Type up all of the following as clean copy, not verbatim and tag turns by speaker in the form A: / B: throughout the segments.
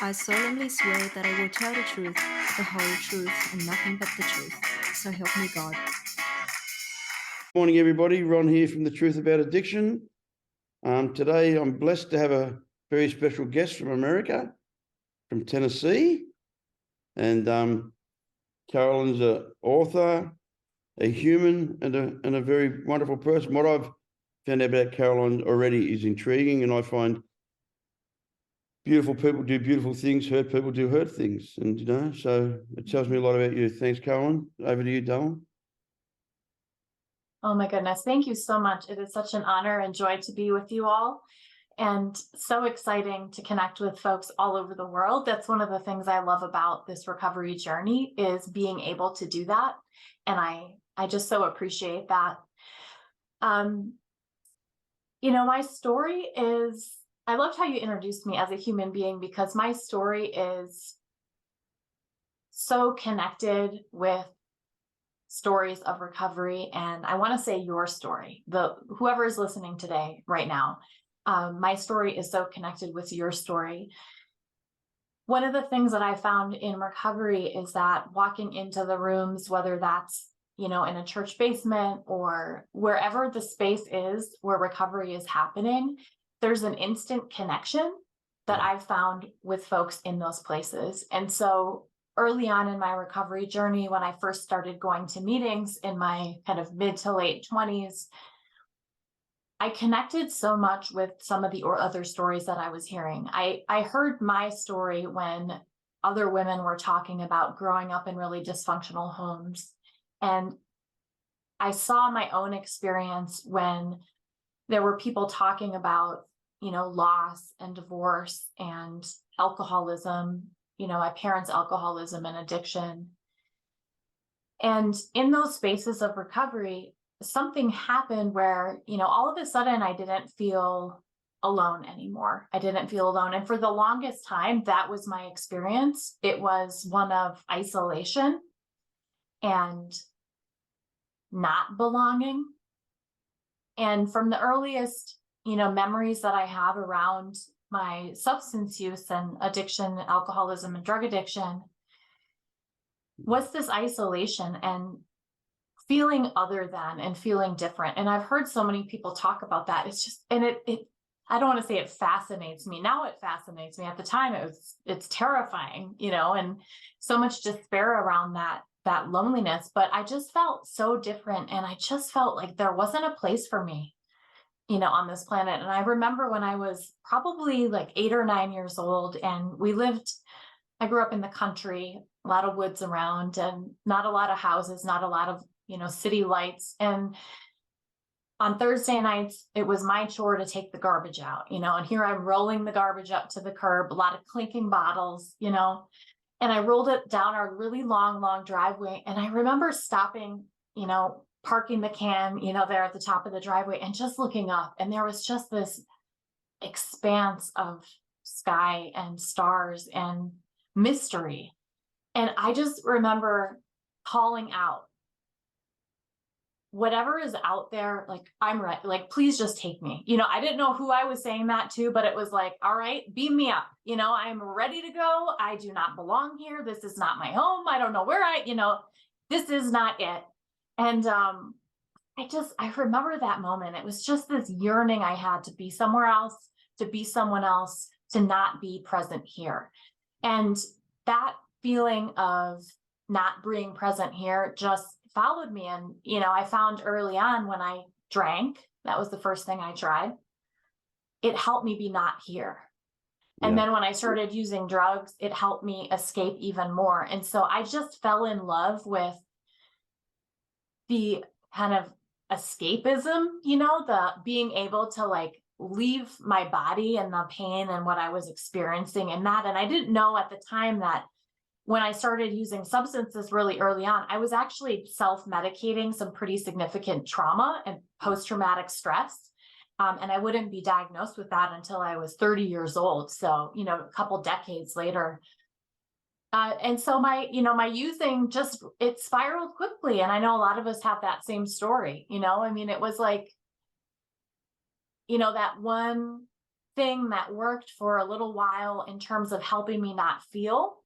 A: I solemnly swear that I will tell the truth, the whole truth, and nothing but the truth. So help me God.
B: Morning, everybody. Ron here from The Truth About Addiction. Today, I'm blessed to have a very special guest from America, from Tennessee. And Carolyn's an author, a human, and a very wonderful person. What I've found out about Caroline already is intriguing, and I find beautiful people do beautiful things, hurt people do hurt things. And, so it tells me a lot about you. Thanks, Caroline. Over to you, Dylan.
C: Oh my goodness. Thank you so much. It is such an honor and joy to be with you all, and so exciting to connect with folks all over the world. That's one of the things I love about this recovery journey, is being able to do that. And I just so appreciate that. My story is, I loved how you introduced me as a human being, because my story is so connected with stories of recovery. And I want to say your story, whoever is listening today right now, my story is so connected with your story. One of the things that I found in recovery is that walking into the rooms, whether that's in a church basement or wherever the space is where recovery is happening, there's an instant connection that I've found with folks in those places. And so early on in my recovery journey, when I first started going to meetings in my kind of mid to late 20s, I connected so much with some of the other stories that I was hearing. I heard my story when other women were talking about growing up in really dysfunctional homes. And I saw my own experience when there were people talking about, loss and divorce and alcoholism, my parents' alcoholism and addiction. And in those spaces of recovery, something happened where, all of a sudden I didn't feel alone anymore. I didn't feel alone. And for the longest time, that was my experience. It was one of isolation and not belonging. And from the earliest, memories that I have around my substance use and addiction, alcoholism and drug addiction, was this isolation and feeling other than and feeling different. And I've heard so many people talk about that. It's just, and it I don't want to say it fascinates me. Now it fascinates me. At the time it's terrifying, and so much despair around that loneliness. But I just felt so different. And I just felt like there wasn't a place for me, on this planet. And I remember when I was probably like 8 or 9 years old, and I grew up in the country, a lot of woods around, and not a lot of houses, not a lot of, city lights. And on Thursday nights, it was my chore to take the garbage out, and here I'm rolling the garbage up to the curb, a lot of clinking bottles, and I rolled it down our really long driveway. And I remember stopping, parking the can, there at the top of the driveway, and just looking up. And there was just this expanse of sky and stars and mystery. And I just remember calling out, whatever is out there, like, I'm ready, like, please just take me. I didn't know who I was saying that to, but it was like, all right, beam me up. I'm ready to go. I do not belong here. This is not my home. I don't know where this is not it. And I remember that moment. It was just this yearning I had to be somewhere else, to be someone else, to not be present here. And that feeling of not being present here just followed me. And, I found early on when I drank, that was the first thing I tried, it helped me be not here. And then when I started using drugs, it helped me escape even more. And so I just fell in love with the kind of escapism, the being able to like leave my body and the pain and what I was experiencing in that. And I didn't know at the time that when I started using substances really early on, I was actually self-medicating some pretty significant trauma and post-traumatic stress. And I wouldn't be diagnosed with that until I was 30 years old. So, a couple decades later. And so my using it spiraled quickly. And I know a lot of us have that same story, it was like, that one thing that worked for a little while in terms of helping me not feel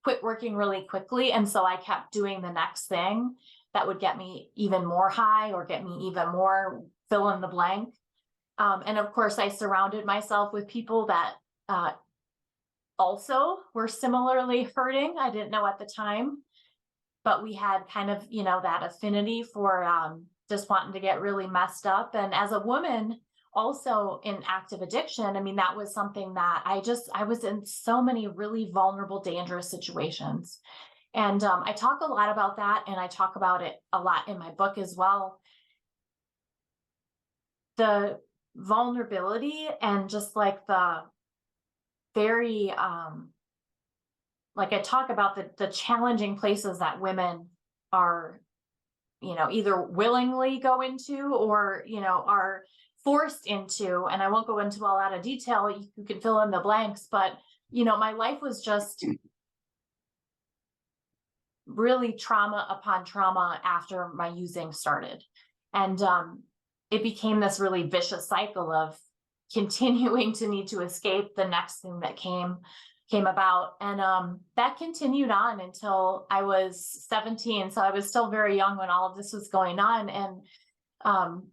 C: quit working really quickly. And so I kept doing the next thing that would get me even more high or get me even more fill in the blank. And of course, I surrounded myself with people that also were similarly hurting. I didn't know at the time, but we had kind of, that affinity for just wanting to get really messed up. And as a woman, also in active addiction, I mean, that was something that I was in so many really vulnerable, dangerous situations. And I talk a lot about that, and I talk about it a lot in my book as well. The vulnerability and just like the very, like I talk about the challenging places that women are, either willingly go into or, are forced into. And I won't go into a lot of detail. You can fill in the blanks, but, my life was just really trauma upon trauma after my using started. And it became this really vicious cycle of continuing to need to escape the next thing that came about. And that continued on until I was 17. So I was still very young when all of this was going on, and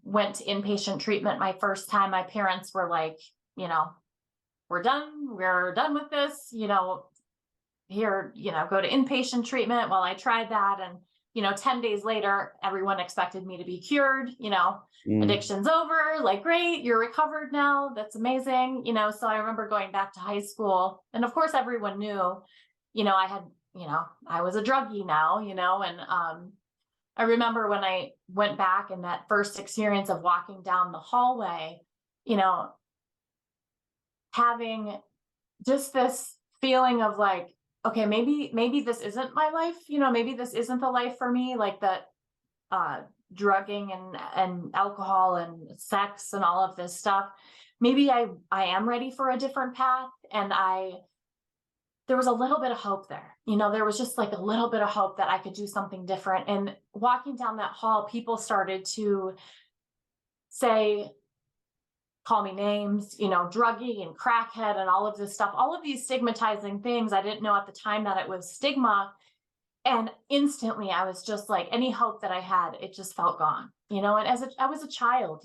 C: went to inpatient treatment my first time. My parents were like, we're done with this, here, go to inpatient treatment. Well, I tried that, and 10 days later, everyone expected me to be cured, addiction's over, like, great, you're recovered now. That's amazing. So I remember going back to high school, and of course everyone knew, I had, I was a druggie now, and I remember when I went back and that first experience of walking down the hallway, having just this feeling of like, okay, maybe this isn't my life, maybe this isn't the life for me, like that drugging and alcohol and sex and all of this stuff. Maybe I am ready for a different path. And there was a little bit of hope there. There was just like a little bit of hope that I could do something different. And walking down that hall, people started to say, call me names, druggie and crackhead and all of this stuff, all of these stigmatizing things. I didn't know at the time that it was stigma. And instantly I was just like, any hope that I had, it just felt gone, and I was a child,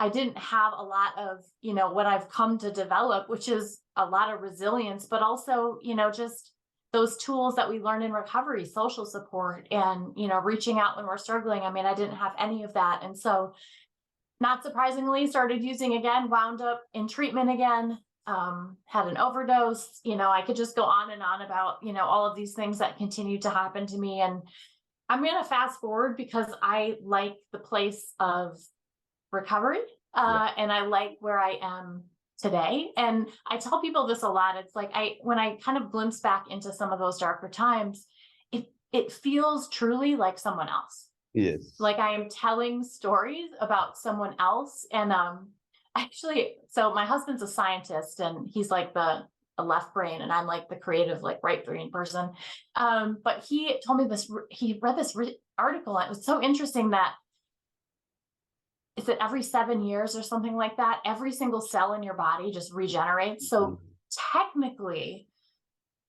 C: I didn't have a lot of, what I've come to develop, which is a lot of resilience, but also, just those tools that we learn in recovery, social support, and, reaching out when we're struggling. I mean, I didn't have any of that. And so, not surprisingly, started using again, wound up in treatment again, had an overdose. I could just go on and on about, all of these things that continued to happen to me. And I'm going to fast forward because I like the place of recovery, and I like where I am today. And I tell people this a lot. It's like when I kind of glimpse back into some of those darker times, it feels truly like someone else.
B: Yes.
C: Like I am telling stories about someone else. And actually, so my husband's a scientist, and he's like a left brain, and I'm like the creative, like right brain person. But he told me this, he read this article, and it was so interesting that is it every 7 years or something like that, every single cell in your body just regenerates. So technically,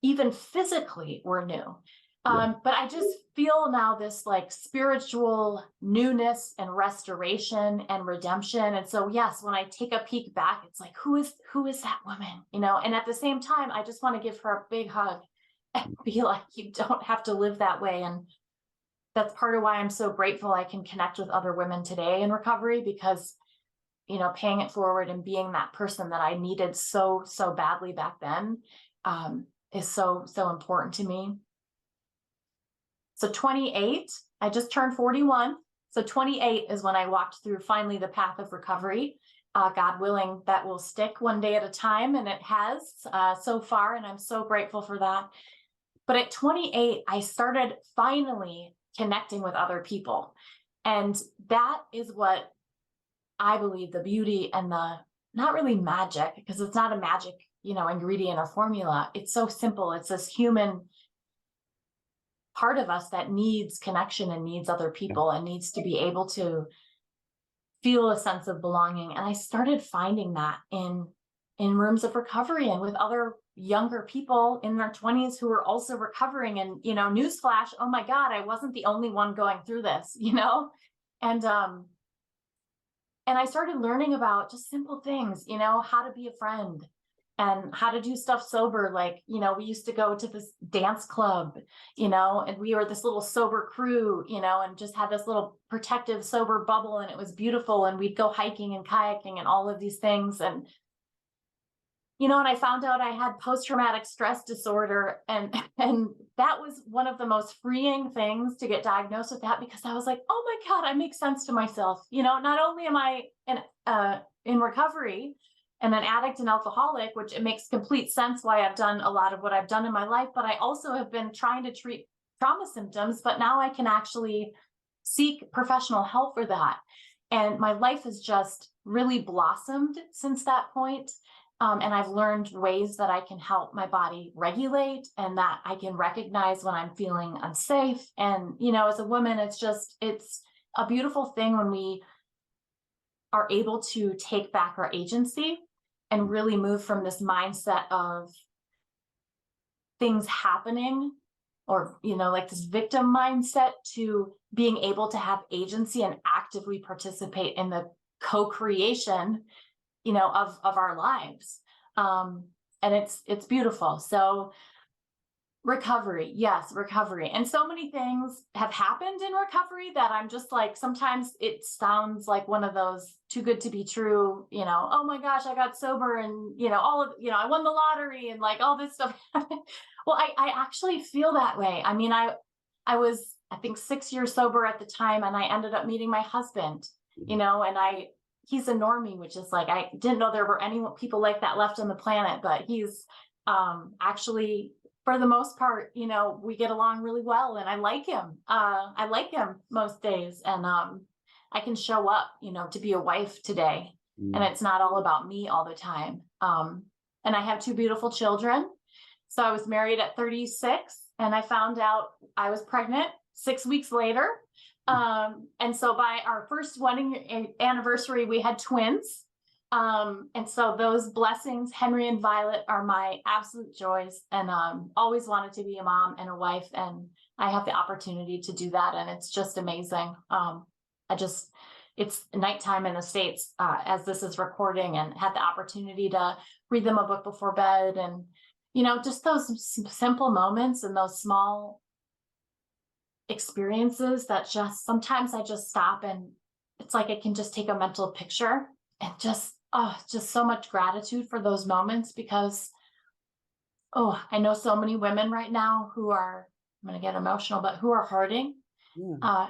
C: even physically, we're new. But I just feel now this like spiritual newness and restoration and redemption. And so, yes, when I take a peek back, it's like, who is that woman? And at the same time, I just want to give her a big hug and be like, you don't have to live that way. And that's part of why I'm so grateful I can connect with other women today in recovery, because, paying it forward and being that person that I needed so badly back then is so important to me. So 28, I just turned 41. So 28 is when I walked through finally the path of recovery. God willing, that will stick one day at a time. And it has so far. And I'm so grateful for that. But at 28, I started finally connecting with other people. And that is what I believe the beauty and the, not really magic, because it's not a magic, ingredient or formula. It's so simple. It's this human part of us that needs connection and needs other people and needs to be able to feel a sense of belonging. And I started finding that in rooms of recovery and with other younger people in their 20s who were also recovering. And, newsflash, oh my God, I wasn't the only one going through this, and I started learning about just simple things, how to be a friend and how to do stuff sober. Like, we used to go to this dance club, and we were this little sober crew, and just had this little protective sober bubble, and it was beautiful. And we'd go hiking and kayaking and all of these things. And and I found out I had post-traumatic stress disorder, and that was one of the most freeing things to get diagnosed with that, because I was like, oh my God, I make sense to myself. Not only am I in recovery and an addict and alcoholic, which it makes complete sense why I've done a lot of what I've done in my life, but I also have been trying to treat trauma symptoms, but now I can actually seek professional help for that. And my life has just really blossomed since that point. And I've learned ways that I can help my body regulate, and that I can recognize when I'm feeling unsafe. And, as a woman, it's a beautiful thing when we are able to take back our agency and really move from this mindset of things happening, or, like this victim mindset, to being able to have agency and actively participate in the co-creation of our lives. And it's beautiful. So recovery, yes, recovery. And so many things have happened in recovery that I'm just like, sometimes it sounds like one of those too good to be true, oh my gosh, I got sober, and, all of, I won the lottery, and like all this stuff. Well, I actually feel that way. I mean, I was, I think, 6 years sober at the time, and I ended up meeting my husband, and he's a normie, which is like, I didn't know there were any people like that left on the planet, but he's actually, for the most part, we get along really well, and I like him. I like him most days, and I can show up, to be a wife today, and it's not all about me all the time. And I have 2 beautiful children. So I was married at 36, and I found out I was pregnant 6 weeks later. And so by our first wedding anniversary, we had twins. And so those blessings, Henry and Violet, are my absolute joys, and always wanted to be a mom and a wife, and I have the opportunity to do that, and it's just amazing. It's nighttime in the States as this is recording, and had the opportunity to read them a book before bed, and just those simple moments and those small experiences that just sometimes I just stop, and it's like I can just take a mental picture, and just so much gratitude for those moments, because I know so many women right now who are, I'm going to get emotional, but who are hurting,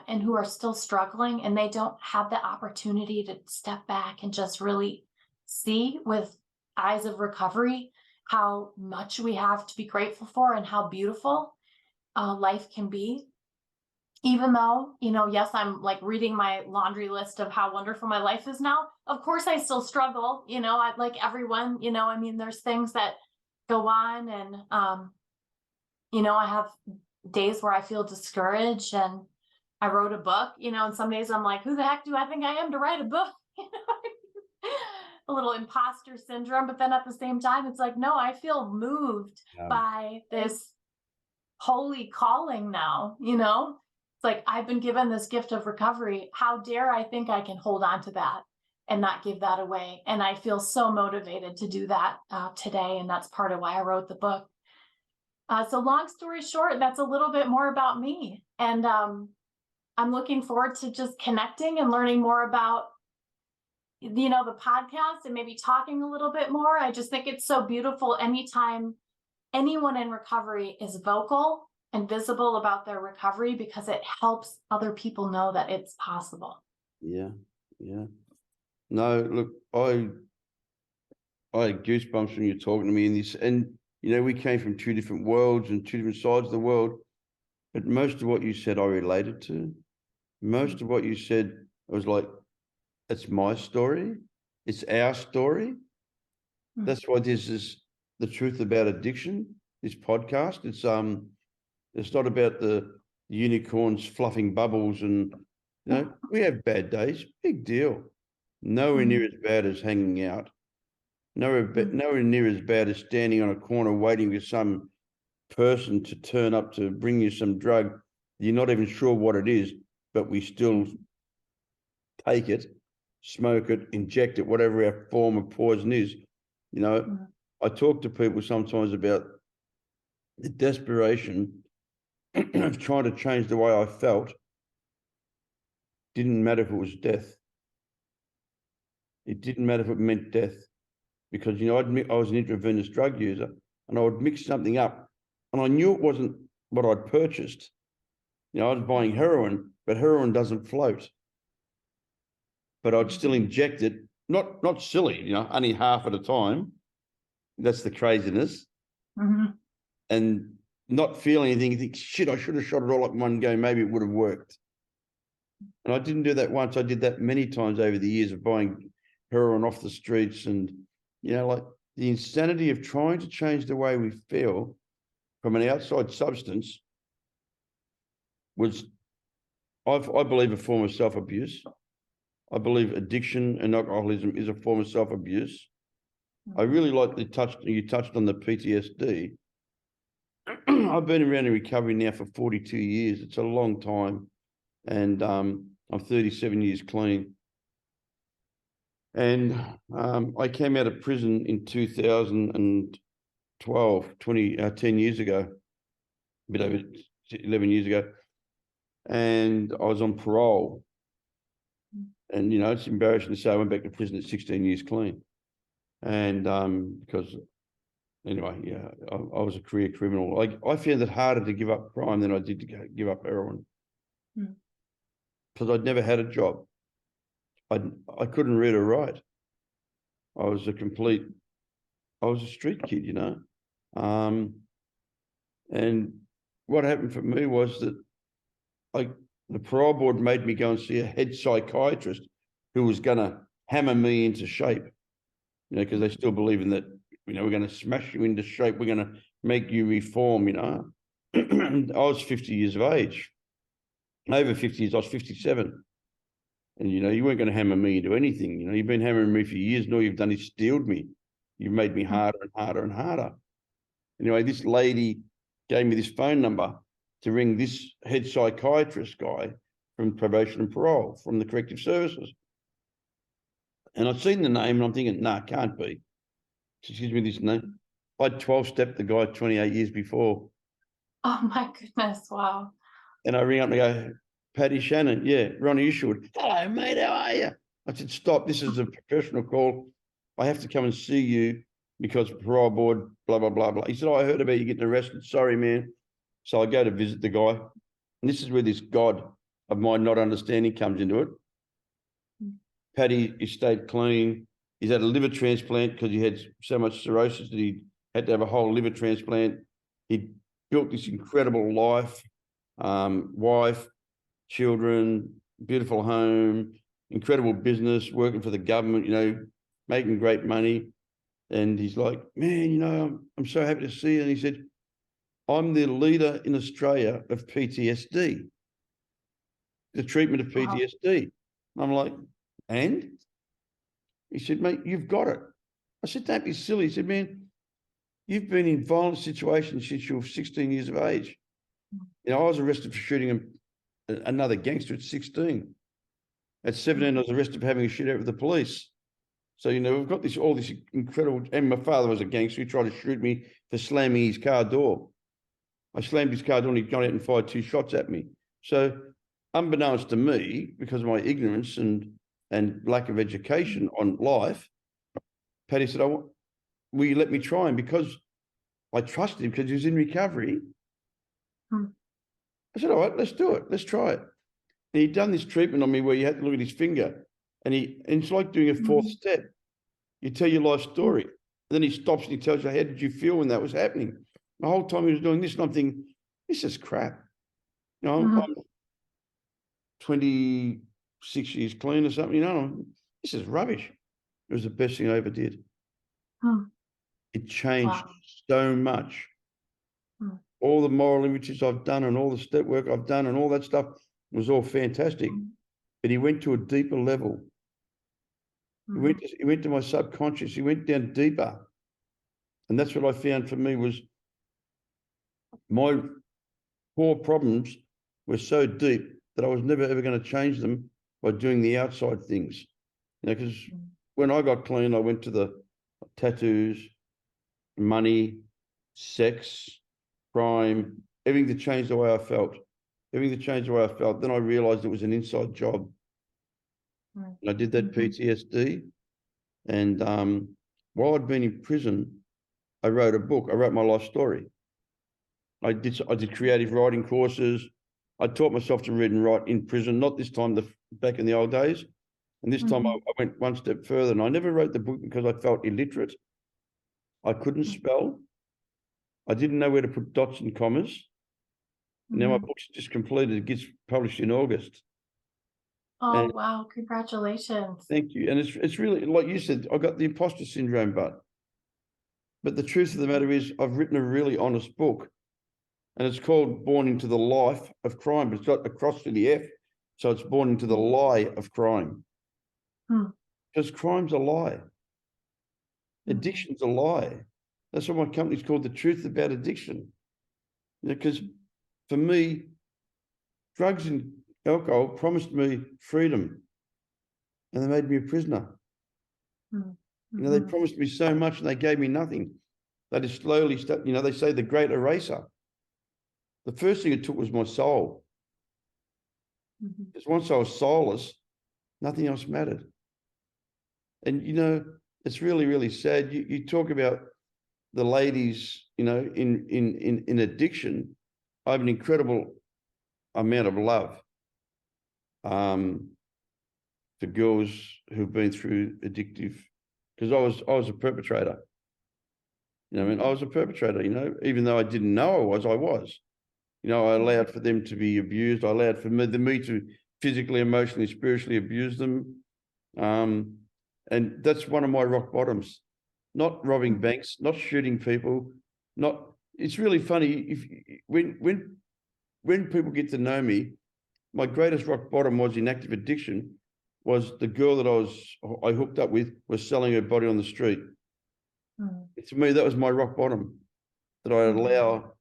C: and who are still struggling, and they don't have the opportunity to step back and just really see with eyes of recovery how much we have to be grateful for, and how beautiful life can be. Even though, yes, I'm like reading my laundry list of how wonderful my life is now. Of course, I still struggle, like everyone, I mean, there's things that go on, and, I have days where I feel discouraged, and I wrote a book, and some days I'm like, who the heck do I think I am to write a book? A little imposter syndrome. But then at the same time, it's like, no, I feel moved by this holy calling now, It's like, I've been given this gift of recovery. How dare I think I can hold on to that and not give that away? And I feel so motivated to do that today. And that's part of why I wrote the book. So long story short, that's a little bit more about me. And I'm looking forward to just connecting and learning more about, the podcast, and maybe talking a little bit more. I just think it's so beautiful anytime anyone in recovery is vocal and visible about their recovery, because it helps other people know that it's possible.
B: Yeah. No, look, I had goosebumps when you're talking to me in this, and we came from 2 different worlds and 2 different sides of the world, but most of what you said I related to. Most of what you said, I was like, it's my story, it's our story. That's why this is the truth about addiction, this podcast. It's not about the unicorns fluffing bubbles, and we have bad days, big deal. nowhere near as bad as hanging out, nowhere near as bad as standing on a corner waiting for some person to turn up to bring you some drug. You're not even sure what it is, but we still take it, smoke it, inject it, whatever our form of poison is. You know, I talk to people sometimes about the desperation of trying to change the way I felt. Didn't matter if it was death. It didn't matter if it meant death, because, you know, I was an intravenous drug user, and I would mix something up, and I knew it wasn't what I'd purchased. You know, I was buying heroin, but heroin doesn't float. But I'd still inject it, not silly, you know, only half at a time. That's the craziness. And not feel anything. You think, shit, I should have shot it all up in one go. Maybe it would have worked. And I didn't do that once. I did that many times over the years of buying heroin off the streets. And, you know, like the insanity of trying to change the way we feel from an outside substance was, I believe, a form of self-abuse. I believe addiction and alcoholism is a form of self-abuse. I really like you touched on the PTSD. I've been around in recovery now for 42 years. It's a long time. And I'm 37 years clean. And I came out of prison in 2012, 10 years ago, a bit over 11 years ago. And I was on parole. And, you know, it's embarrassing to say I went back to prison at 16 years clean. And because, anyway, yeah, I was a career criminal. I found it harder to give up crime than I did to give up heroin. Because I'd never had a job. I couldn't read or write. I was a street kid, you know. And what happened for me was that the parole board made me go and see a head psychiatrist who was going to hammer me into shape, you know, because they still believe in that, you know, we're going to smash you into shape. We're going to make you reform, you know. I was 50 years of age. Over 50 years, I was 57. And, you know, you weren't going to hammer me into anything. You know, you've been hammering me for years, and all you've done is steeled me. You've made me harder and harder and harder. Anyway, this lady gave me this phone number to ring this head psychiatrist guy from probation and parole, from the corrective services. And I'd seen the name, and I'm thinking, nah, can't be. She gives me this name. I'd 12-stepped the guy 28 years before.
C: Oh my goodness, wow.
B: And I ring up and I go, Paddy Shannon, yeah, Ronnie Isherwood. Hello, mate, how are you? I said, stop, this is a professional call. I have to come and see you because parole board, blah, blah, blah, blah. He said, oh, I heard about you getting arrested. Sorry, man. So I go to visit the guy. And this is where this God of mine not understanding comes into it. Paddy, he stayed clean. He's had a liver transplant because he had so much cirrhosis that he had to have a whole liver transplant. He built this incredible life, wife, children, beautiful home, incredible business, working for the government, you know, making great money. And he's like, man, you know, I'm so happy to see you. And he said, I'm the leader in Australia of PTSD, the treatment of PTSD. Wow. I'm like, and? He said, mate, you've got it. I said, don't be silly. He said, man, you've been in violent situations since you were 16 years of age. You know, I was arrested for shooting another gangster at 16. At 17, I was arrested for having a shootout with the police. So, you know, we've got all this incredible, and my father was a gangster who tried to shoot me for slamming his car door. I slammed his car door and he'd gone out and fired 2 shots at me. So unbeknownst to me, because of my ignorance and lack of education on life, Paddy said, will you let me try him? Because I trusted him because he was in recovery. I said, all right, let's do it. Let's try it. And he'd done this treatment on me where you had to look at his finger. And it's like doing a 4th step. You tell your life story. And then he stops and he tells you, how did you feel when that was happening? The whole time he was doing this, and I'm thinking, this is crap. You know, I'm 26 years clean or something, you know, this is rubbish. It was the best thing I ever did. It changed so much. All the moral images I've done and all the step work I've done and all that stuff was all fantastic. But he went to a deeper level. He went to my subconscious. He went down deeper. And that's what I found for me was my core problems were so deep that I was never, ever going to change them by doing the outside things. You know, because when I got clean, I went to the tattoos, money, sex, crime, everything that changed the way I felt. Everything that changed the way I felt. Then I realized it was an inside job. And I did that PTSD. And while I'd been in prison, I wrote a book. I wrote my life story. I did creative writing courses. I taught myself to read and write in prison, not this time, back in the old days. And this time I went one step further, and I never wrote the book because I felt illiterate. I couldn't spell. I didn't know where to put dots and commas. Now my book's just completed. It gets published in August.
C: Oh, wow. Congratulations.
B: Thank you. And it's really, like you said, I got the imposter syndrome, but the truth of the matter is I've written a really honest book, and it's called Born into the Life of Crime, but it's got a cross to the F. So it's Born into the Lie of Crime. Because crime's a lie. Addiction's a lie. That's why my company's called The Truth About Addiction. Because for me, drugs and alcohol promised me freedom, and they made me a prisoner. You know, they promised me so much and they gave me nothing. They just slowly, you know, they say the great eraser. The first thing it took was my soul. Because once I was soulless, nothing else mattered. And, you know, it's really, really sad. You talk about the ladies, you know, in addiction. I have an incredible amount of love for girls who've been through addictive, because I was a perpetrator. You know, I mean, I was a perpetrator, you know, even though I didn't know I was. You know, I allowed for them to be abused. I allowed for me to physically, emotionally, spiritually abuse them. And that's one of my rock bottoms. Not robbing banks, not shooting people, not. It's really funny when people get to know me. My greatest rock bottom was in active addiction. Was the girl that I hooked up with was selling her body on the street. To me, that was my rock bottom. That I allow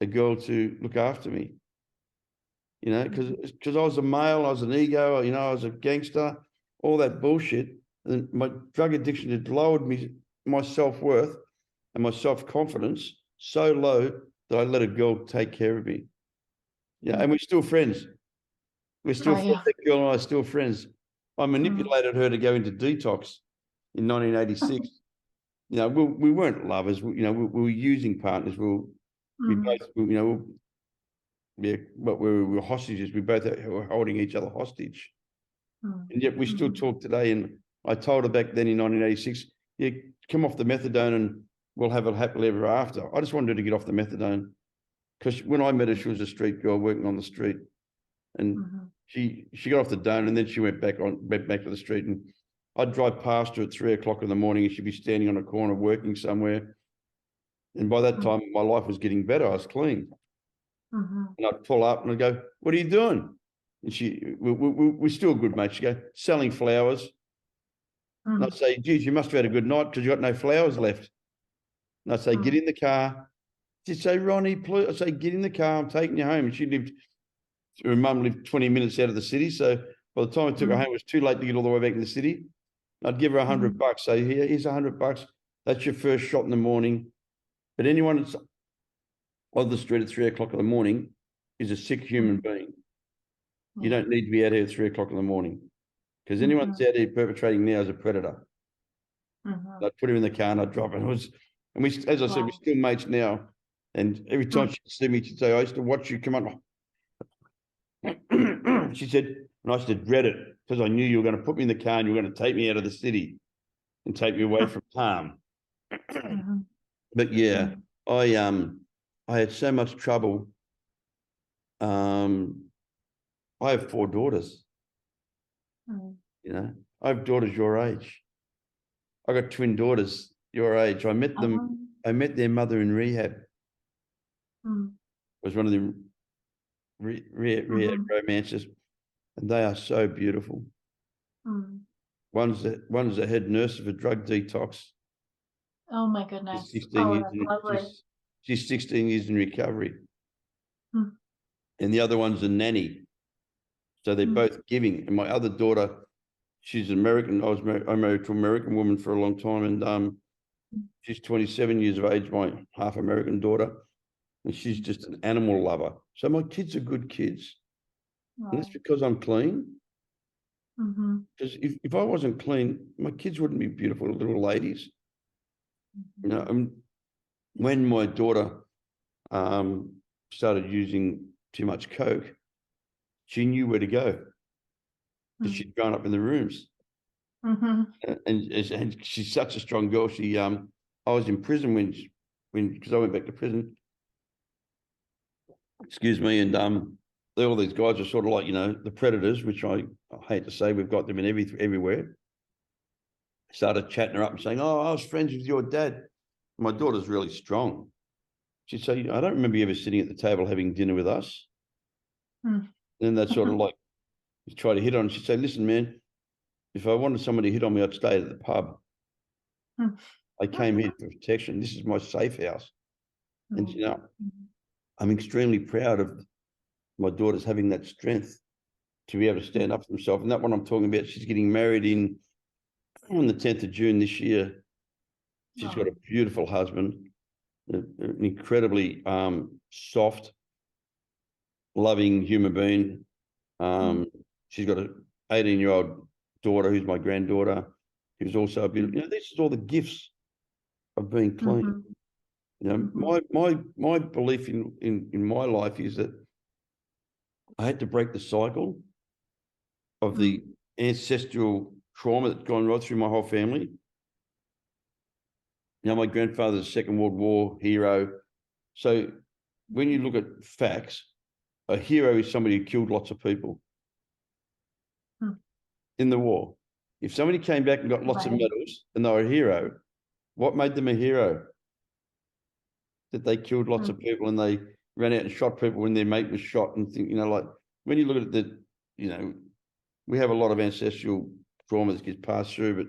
B: a girl to look after me. You know, because I was a male, I was an ego, you know, I was a gangster, all that bullshit. And my drug addiction had lowered my self-worth and my self-confidence so low that I let a girl take care of me. Yeah, and we're still friends. We're still friends. That girl and I are still friends. I manipulated her to go into detox in 1986. You know, we weren't lovers. You know, we were using partners. We both, you know, yeah, but we were hostages. We both were holding each other hostage. And yet we still talk today. And I told her back then in 1986, yeah, come off the methadone and we'll have a happily ever after. I just wanted her to get off the methadone, because when I met her, she was a street girl working on the street. And she got off the done, and then she went back to the street. And I'd drive past her at 3 o'clock in the morning, and she'd be standing on a corner working somewhere. And by that time, my life was getting better. I was clean. And I'd pull up and I'd go, "What are you doing?" And we're still good mates. She'd go, "Selling flowers." And I'd say, "Geez, you must have had a good night because you got no flowers left." And I'd say, "Get in the car." She'd say, "Ronnie, please." I'd say, "Get in the car. I'm taking you home." And her mum lived 20 minutes out of the city. So by the time I took her home, it was too late to get all the way back to the city. I'd give her $100. Say, here's $100. That's your first shot in the morning. But anyone that's on the street at 3 o'clock in the morning is a sick human being. You don't need to be out here at 3 o'clock in the morning, because anyone that's out here perpetrating now is a predator. I'd put her in the car and I'd drop her. And we, as I said, we're still mates now. And every time she'd see me, she'd say, "I used to watch you come on." She said, and I used to dread it because I knew you were going to put me in the car and you were going to take me out of the city and take me away from harm. But yeah, I had so much trouble. I have 4 daughters. You know, I have daughters your age. I got twin daughters your age. I met them. I met their mother in rehab. It was one of the rehab romances, and they are so beautiful. One's the head nurse of a drug detox.
C: Oh my goodness.
B: She's 16
C: Oh,
B: years
C: that's
B: in,
C: lovely.
B: she's 16 years in recovery.
C: Hmm.
B: And the other one's a nanny. So they're
C: Hmm.
B: both giving. And my other daughter, she's an American. I married to an American woman for a long time, and she's 27 years of age, my half American daughter, and she's just an animal lover. So my kids are good kids.
C: Oh.
B: And that's because I'm clean.
C: Mm-hmm.
B: Because if I wasn't clean, my kids wouldn't be beautiful little ladies. You know, and when my daughter started using too much coke, she knew where to go because she'd grown up in the rooms.
C: Mm-hmm.
B: And she's such a strong girl. I was in prison because I went back to prison. Excuse me, and all these guys are sort of like, you know, the predators, which I hate to say, we've got them in everywhere. Started chatting her up and saying, "Oh, I was friends with your dad." My daughter's really strong. She'd say, "I don't remember you ever sitting at the table having dinner with us."
C: Hmm.
B: And that's sort of like, you try to hit on. She'd say, "Listen, man, if I wanted somebody to hit on me, I'd stay at the pub.
C: Hmm.
B: I came here for protection. This is my safe house." And, you know,
C: Mm-hmm.
B: I'm extremely proud of my daughters having that strength to be able to stand up for themselves. And that one I'm talking about, she's getting married on the 10th of June this year. She's got a beautiful husband, an incredibly soft, loving human being. She's got an 18-year-old daughter who's my granddaughter, who's also a beautiful. You know, this is all the gifts of being clean.
C: Mm-hmm.
B: You know, my belief in my life is that I had to break the cycle of the ancestral trauma that's gone right through my whole family. You know, my grandfather's a Second World War hero. So when you look at facts, a hero is somebody who killed lots of people in the war. If somebody came back and got lots of medals and they were a hero, what made them a hero? That they killed lots of people and they ran out and shot people when their mate was shot and think, you know, like when you look at you know, we have a lot of ancestral trauma that gets passed through, but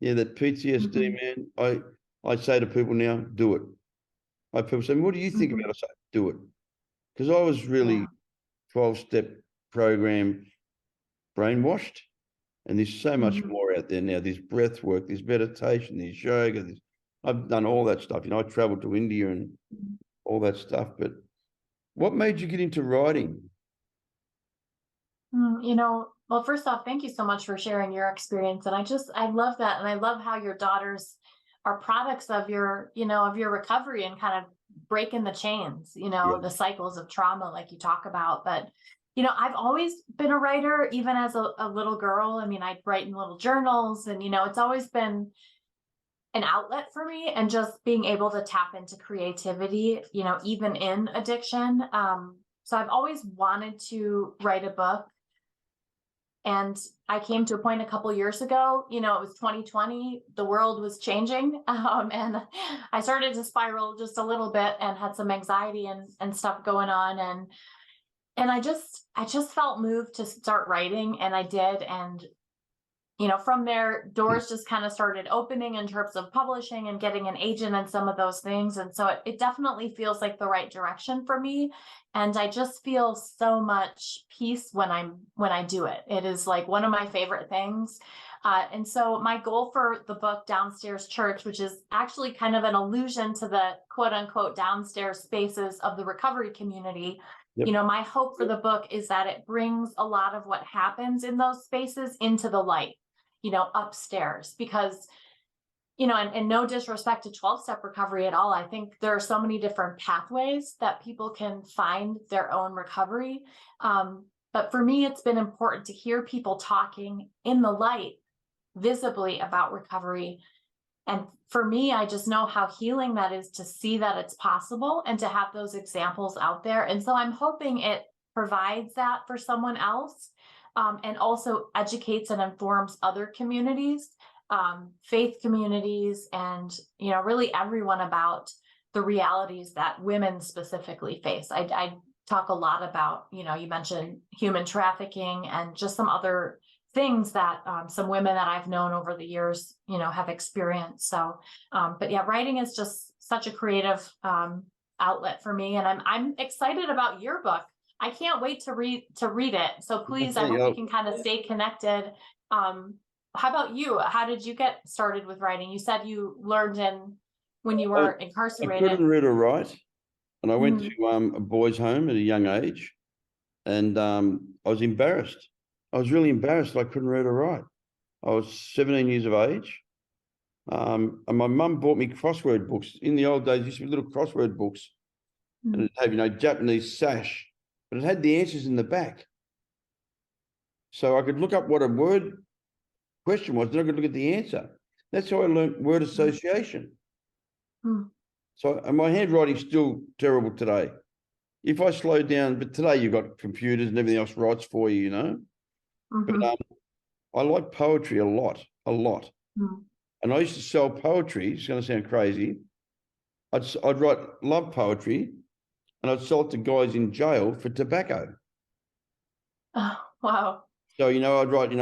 B: yeah, that PTSD, man, I say to people now, do it. People say, "What do you think about it?" I say, do it. Because I was really 12-step program brainwashed. And there's so much more out there now. There's breath work, there's meditation, there's yoga. I've done all that stuff. You know, I traveled to India and all that stuff. But what made you get into writing?
C: You know, well, first off, thank you so much for sharing your experience. And I love that. And I love how your daughters are products of your, you know, of your recovery and kind of breaking the chains, you know, the cycles of trauma, like you talk about. But, you know, I've always been a writer, even as a little girl. I mean, I'd write in little journals and, you know, it's always been an outlet for me and just being able to tap into creativity, you know, even in addiction. So I've always wanted to write a book. And I came to a point a couple years ago, you know, it was 2020, the world was changing. And I started to spiral just a little bit and had some anxiety and stuff going on. And I just felt moved to start writing, and I did. And, you know, from there, doors just kind of started opening in terms of publishing and getting an agent and some of those things. And so it definitely feels like the right direction for me. And I just feel so much peace when I do it. It is like one of my favorite things. And so my goal for the book Downstairs Church, which is actually kind of an allusion to the quote unquote downstairs spaces of the recovery community. You know, my hope for the book is that it brings a lot of what happens in those spaces into the light, you know, upstairs, because, you know, and no disrespect to 12-step recovery at all. I think there are so many different pathways that people can find their own recovery. But for me, it's been important to hear people talking in the light visibly about recovery. And for me, I just know how healing that is to see that it's possible and to have those examples out there. And so I'm hoping it provides that for someone else, and also educates and informs other communities, faith communities, and, you know, really everyone about the realities that women specifically face. I talk a lot about, you know, you mentioned human trafficking and just some other things that some women that I've known over the years, have experienced. So, but yeah, writing is just such a creative outlet for me, and I'm excited about your book. I can't wait to read it. So please, I hope we can kind of stay connected. How about you? How did you get started with writing? You said you learned when you were
B: I
C: incarcerated.
B: couldn't read or write, and I went to a boys' home at a young age, and I was embarrassed. I was really embarrassed. I couldn't read or write. I was 17 years of age, and my mum bought me crossword books. In the old days, used to be little crossword books, and it'd have Japanese sash, but it had the answers in the back, so I could look up what a word question was, then I could look at the answer. That's how I learned word association. So, and my handwriting's still terrible today. If I slow down, but today you've got computers and everything else writes for you, But I like poetry a lot. And I used to sell poetry. It's going to sound crazy. I'd write love poetry, and I'd sell it to guys in jail for tobacco.
C: Oh, wow.
B: So, I'd write,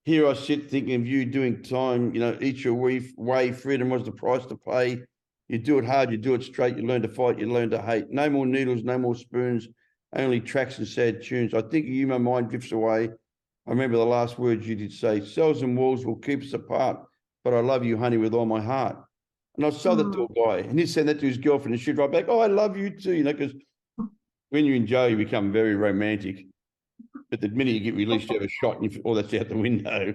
B: here I sit thinking of you doing time, each your way, freedom was the price to pay. You do it hard, you do it straight, you learn to fight, you learn to hate. No more needles, no more spoons, only tracks and sad tunes. I think of you, my mind drifts away. I remember the last words you did say, cells and walls will keep us apart, but I love you, honey, with all my heart. And I'd sell that to a guy, and he'd send that to his girlfriend, and she'd write back, oh, I love you too, because when you're in jail, you become very romantic. But the minute you get released, you have a shot, and that's out the window,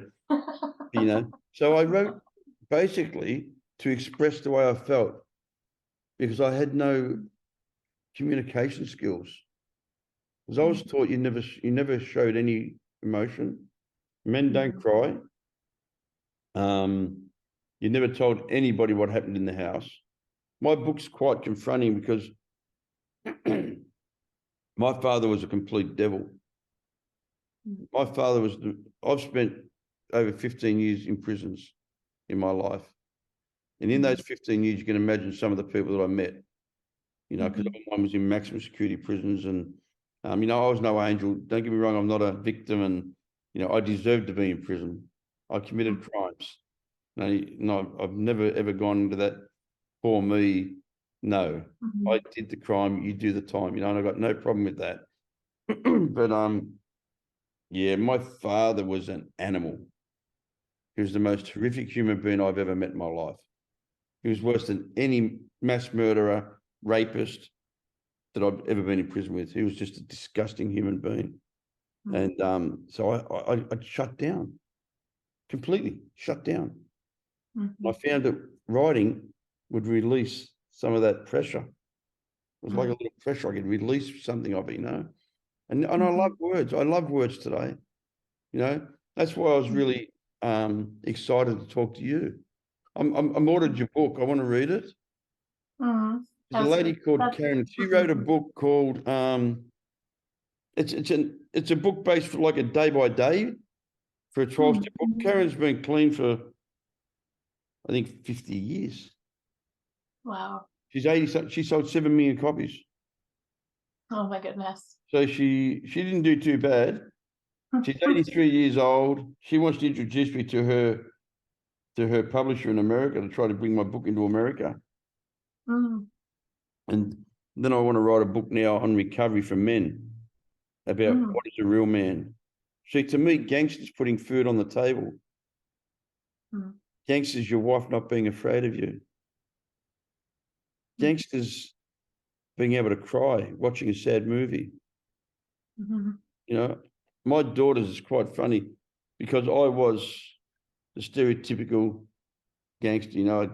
B: So I wrote basically to express the way I felt, because I had no communication skills. Because I was taught you never showed any emotion. Men don't cry. You never told anybody what happened in the house. My book's quite confronting because my father was a complete devil. My father I've spent over 15 years in prisons in my life. And in those 15 years, you can imagine some of the people that I met, because one was in maximum security prisons, and, I was no angel. Don't get me wrong, I'm not a victim, and, I deserved to be in prison. I committed crimes. No, I've never, ever gone into that, poor me. No, I did the crime, you do the time, and I've got no problem with that. But, yeah, my father was an animal. He was the most horrific human being I've ever met in my life. He was worse than any mass murderer, rapist that I've ever been in prison with. He was just a disgusting human being. And so I shut down, completely shut down. I found that writing would release some of that pressure. It was like a little pressure. I could release something of it, And I love words. I love words today. That's why I was really excited to talk to you. I'm ordered your book. I want to read it. There's a lady called Karen. She wrote a book called it's a book based for like a day by day for a 12-step book. Karen's been clean for I think 50 years.
C: Wow.
B: She's 80. She sold 7 million copies.
C: Oh my goodness.
B: So she didn't do too bad. She's 83 years old. She wants to introduce me to her publisher in America to try to bring my book into America. And then I want to write a book now on recovery for men about what is a real man. See, to me, gangsters putting food on the table. Gangsters, your wife not being afraid of you. Gangsters being able to cry, watching a sad movie. My daughters is quite funny because I was the stereotypical gangster. I'd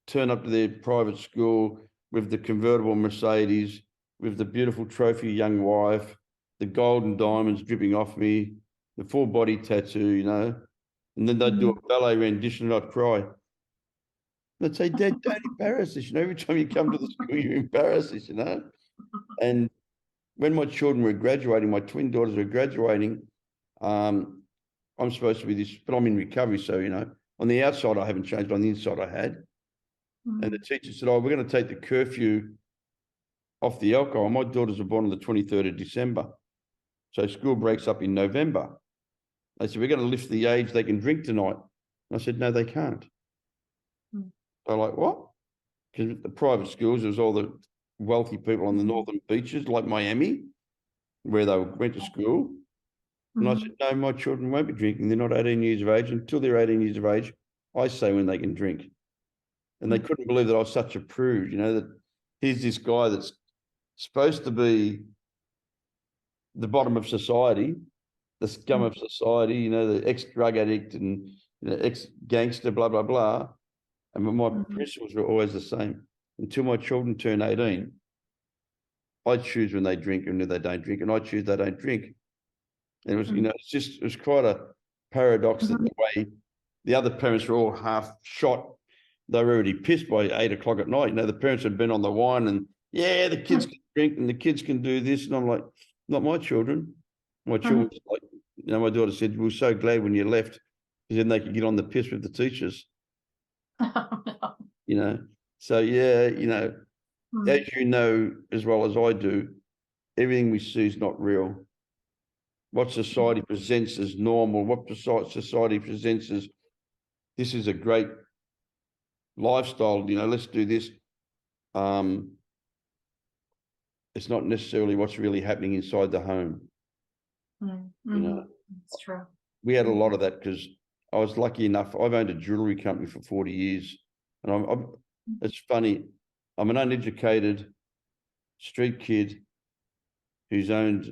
B: turn up to their private school with the convertible Mercedes, with the beautiful trophy young wife, the golden diamonds dripping off me, the full body tattoo, and then they'd do a ballet rendition and I'd cry. They'd say, Dad, don't embarrass us. Every time you come to the school, you embarrass us, And when my children were graduating, my twin daughters were graduating, I'm supposed to be this, but I'm in recovery. So, on the outside, I haven't changed. On the inside, I had. And the teacher said, we're going to take the curfew off the alcohol. My daughters were born on the 23rd of December. So school breaks up in November. They said, we're going to lift the age they can drink tonight. And I said, no, they can't. They're like, what? Because the private schools, there was all the wealthy people on the northern beaches, like Miami, where they went to school. And I said, no, my children won't be drinking. They're not 18 years of age. Until they're 18 years of age, I say when they can drink. And they couldn't believe that I was such a prude, you know, that here's this guy that's supposed to be the bottom of society, the scum of society, you know, the ex-drug addict and ex-gangster, blah, blah, blah. And my principles were always the same. Until my children turn 18, I choose when they drink and when they don't drink, and I choose they don't drink. And it was, you know, it was quite a paradox that the way the other parents were all half shot. They were already pissed by 8 o'clock at night. You know, the parents had been on the wine and, yeah, the kids can drink and the kids can do this. And I'm like, not my children. My children, like, you know, my daughter said, we're so glad when you left because then they could get on the piss with the teachers.
C: Oh, no.
B: You know, so, yeah, you know, as you know, as well as I do, everything we see is not real. What society presents as normal, what society presents as this is a great lifestyle, you know, let's do this. It's not necessarily what's really happening inside the home. You know,
C: it's true.
B: we had a lot of that because I was lucky enough. I've owned a jewelry company for 40 years, and it's funny. I'm an uneducated street kid who's owned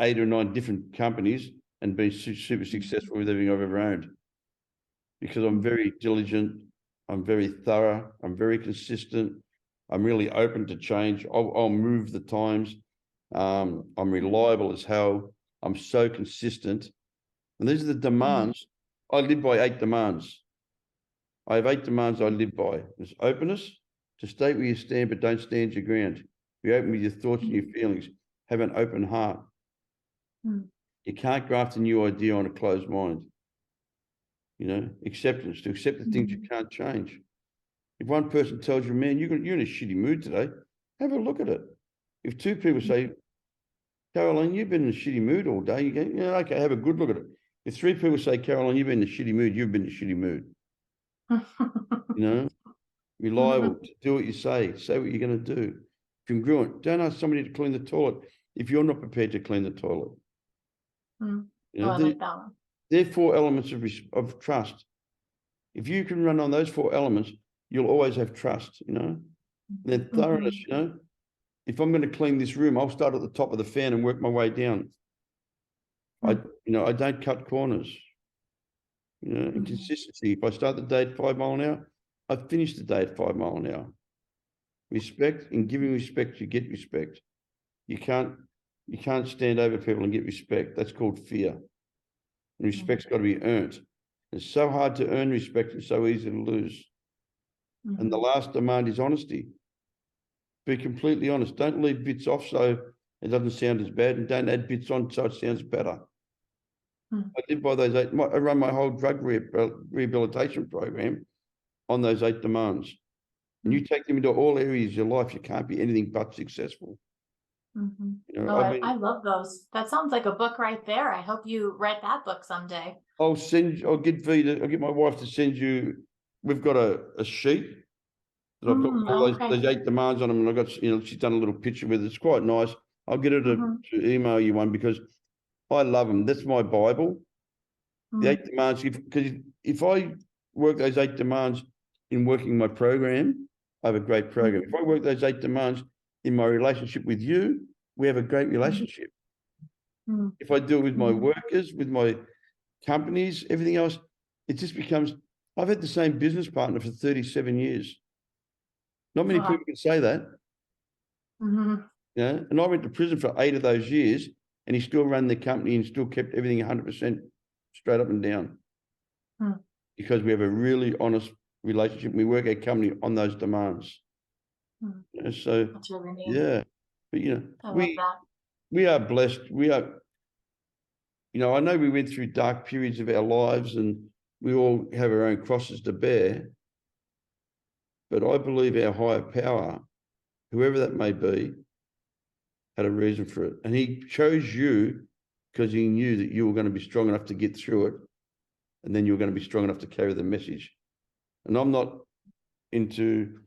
B: 8 or 9 different companies and been super successful with everything I've ever owned because I'm very diligent. I'm very thorough. I'm very consistent. I'm really open to change. I'll move the times. I'm reliable as hell. I'm so consistent. And these are the demands. I live by 8 demands. I have 8 demands I live by. There's openness, to state where you stand, but don't stand your ground. Be open with your thoughts and your feelings. Have an open heart. You can't graft a new idea on a closed mind. You know, acceptance, to accept the things you can't change. If one person tells you, man, you're in a shitty mood today, have a look at it. If 2 people say, Caroline, you've been in a shitty mood all day, you go, yeah, okay, have a good look at it. If 3 people say, Caroline, you've been in a shitty mood, you've been in a shitty mood. You know, reliable, do what you say what you're going to do. Congruent, don't ask somebody to clean the toilet if you're not prepared to clean the toilet. You know,
C: I like that one.
B: They're 4 elements of trust. If you can run on those 4 elements, you'll always have trust, you know. Then thoroughness, you know. If I'm going to clean this room, I'll start at the top of the fan and work my way down. I don't cut corners. You know, and consistency. If I start the day at 5 miles an hour, I finish the day at 5 miles an hour. Respect, in giving respect, you get respect. You can't stand over people and get respect. That's called fear. And respect's got to be earned. It's so hard to earn respect and so easy to lose. And the last demand is honesty. Be completely honest. Don't leave bits off so it doesn't sound as bad, and don't add bits on so it sounds better. I live by those 8. I run my whole drug rehabilitation program on those 8 demands. And you take them into all areas of your life, you can't be anything but successful. You know,
C: I love those. That sounds like a book right there. I hope you read that book someday.
B: I'll get my wife to send you. We've got a sheet that I've got all those 8 demands on them, and I've got, you know, she's done a little picture with it. It's quite nice. I'll get her to email you one because I love them. That's my Bible. The 8 demands. Because if I work those 8 demands in working my program, I have a great program. If I work those 8 demands in my relationship with you, we have a great relationship. If I do it with my workers, with my companies, everything else, it just becomes, I've had the same business partner for 37 years. Not many people can say that. You know, and I went to prison for 8 of those years, and he still ran the company and still kept everything 100% straight up and down. Because we have a really honest relationship. We work our company on those demands. You know, so
C: That's really neat.
B: yeah, but you know,
C: I love that.
B: we are blessed. We are, you know, I know we went through dark periods of our lives and we all have our own crosses to bear, but I believe our higher power, whoever that may be, had a reason for it. And he chose you because he knew that you were going to be strong enough to get through it, and then you were going to be strong enough to carry the message. And I'm not into,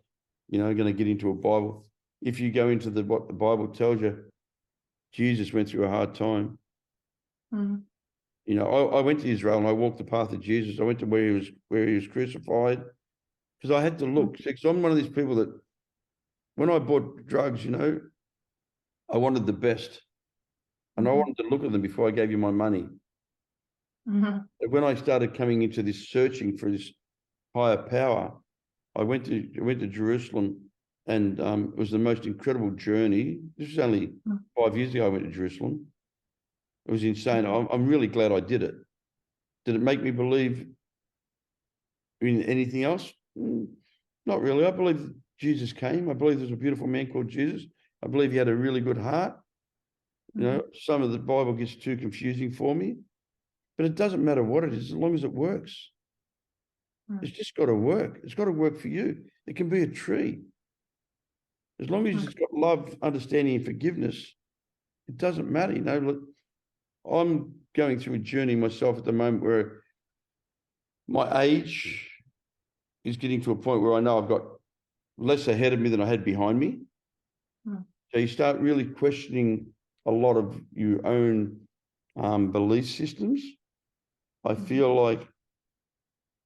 B: going to get into a Bible. If you go into what the Bible tells you, Jesus went through a hard time. I went to Israel and I walked the path of Jesus. I went to where he was crucified, because I had to look. Because I'm one of these people that when I bought drugs, I wanted the best. And I wanted to look at them before I gave you my money. But when I started coming into this searching for this higher power, I went to Jerusalem, and it was the most incredible journey. This was only 5 years ago I went to Jerusalem. It was insane. I'm really glad I did it. Did it make me believe in anything else? Not really. I believe Jesus came. I believe there's a beautiful man called Jesus. I believe he had a really good heart. Some of the Bible gets too confusing for me, but it doesn't matter what it is, as long as it works. It's just got to work. It's got to work for you. It can be a tree. As long as it's got love, understanding, and forgiveness, it doesn't matter. Look, I'm going through a journey myself at the moment where my age is getting to a point where I know I've got less ahead of me than I had behind me. So you start really questioning a lot of your own belief systems. I feel like